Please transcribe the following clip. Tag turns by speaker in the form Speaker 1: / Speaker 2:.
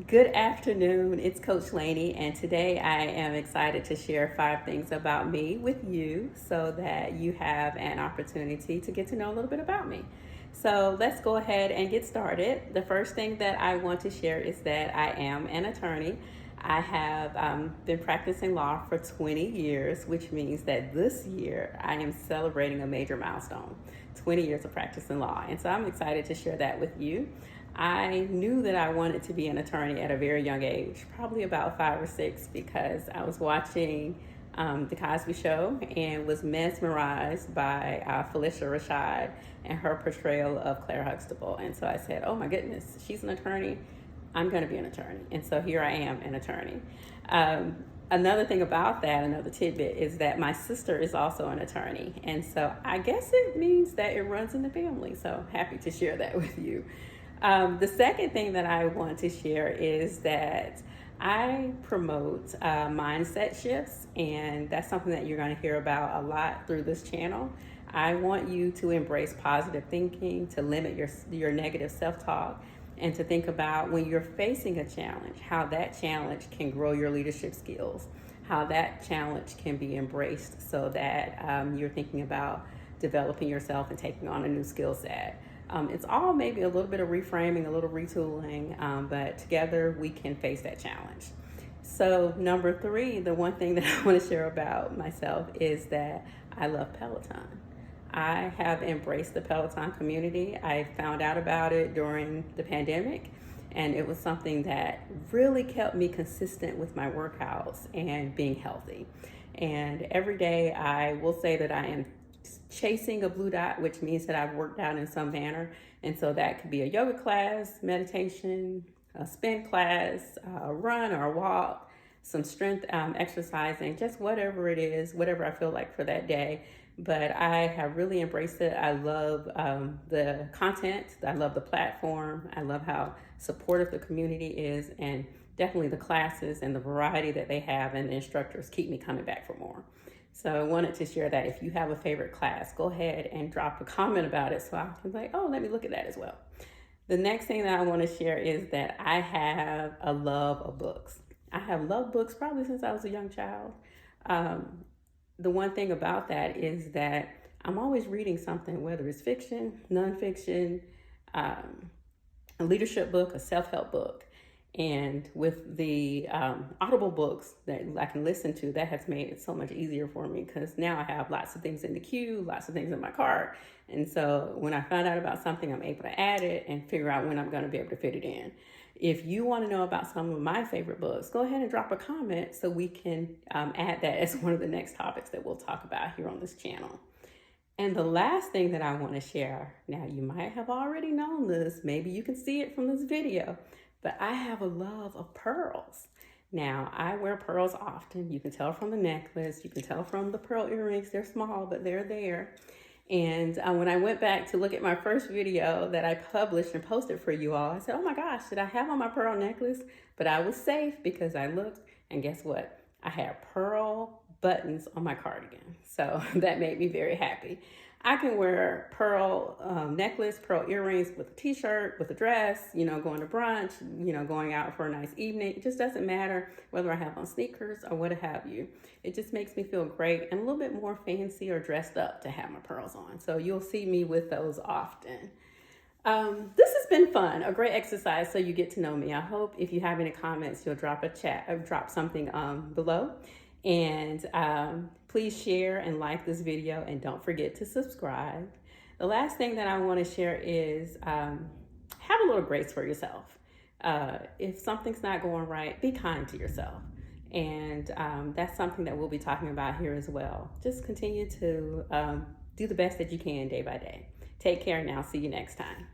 Speaker 1: Good afternoon. It's Coach Laney, and today I am excited to share 5 things about me with you so that you have an opportunity to get to know a little bit about me. So let's go ahead and get started. The first thing that I want to share is that I am an attorney. I have been practicing law for 20 years, which means that this year I am celebrating a major milestone, 20 years of practicing law. And so I'm excited to share that with you. I knew that I wanted to be an attorney at a very young age, probably about 5 or 6, because I was watching The Cosby Show and was mesmerized by Felicia Rashad and her portrayal of Claire Huxtable. And so I said, oh my goodness, she's an attorney. I'm going to be an attorney. And so here I am, an attorney. Another thing about that, another tidbit, is that my sister is also an attorney. And so I guess it means that it runs in the family. So happy to share that with you. The second thing that I want to share is that I promote mindset shifts, and that's something that you're going to hear about a lot through this channel. I want you to embrace positive thinking, to limit your negative self-talk, and to think about when you're facing a challenge, how that challenge can grow your leadership skills, how that challenge can be embraced so that you're thinking about developing yourself and taking on a new skill set. It's all maybe a little bit of reframing, a little retooling, but together we can face that challenge. So number 3, the one thing that I want to share about myself is that I love Peloton. I have embraced the Peloton community. I found out about it during the pandemic, and it was something that really kept me consistent with my workouts and being healthy. And every day I will say that I am chasing a blue dot, which means that I've worked out in some manner. And so that could be a yoga class, meditation, a spin class, a run or a walk, some strength exercising, just whatever it is, whatever I feel like for that day. But I have really embraced it. I love the content. I love the platform. I love how supportive the community is, and definitely the classes and the variety that they have, and the instructors keep me coming back for more. So I wanted to share that. If you have a favorite class, go ahead and drop a comment about it so I can say, oh, let me look at that as well. The next thing that I want to share is that I have a love of books. I have loved books probably since I was a young child. The one thing about that is that I'm always reading something, whether it's fiction, nonfiction, a leadership book, a self-help book. And with the Audible books that I can listen to, that has made it so much easier for me, because now I have lots of things in the queue, lots of things in my cart. And so when I find out about something, I'm able to add it and figure out when I'm going to be able to fit it in. If you want to know about some of my favorite books, go ahead and drop a comment so we can add that as one of the next topics that we'll talk about here on this channel. And the last thing that I want to share, now you might have already known this, maybe you can see it from this video, but I have a love of pearls. Now, I wear pearls often. You can tell from the necklace. You can tell from the pearl earrings. They're small, but they're there. And when I went back to look at my first video that I published and posted for you all, I said, oh my gosh, did I have on my pearl necklace? But I was safe because I looked, and guess what? I had pearl buttons on my cardigan. So that made me very happy. I can wear pearl necklace, pearl earrings with a t-shirt, with a dress, going to brunch, going out for a nice evening. It just doesn't matter whether I have on sneakers or what have you. It just makes me feel great and a little bit more fancy or dressed up to have my pearls on. So you'll see me with those often. This has been fun, a great exercise so you get to know me. I hope if you have any comments, you'll drop a chat or drop something below. And please share and like this video, and don't forget to subscribe. The last thing that I want to share is have a little grace for yourself. If something's not going right, be kind to yourself. And that's something that we'll be talking about here as well. Just continue to do the best that you can day by day. Take care now. See you next time.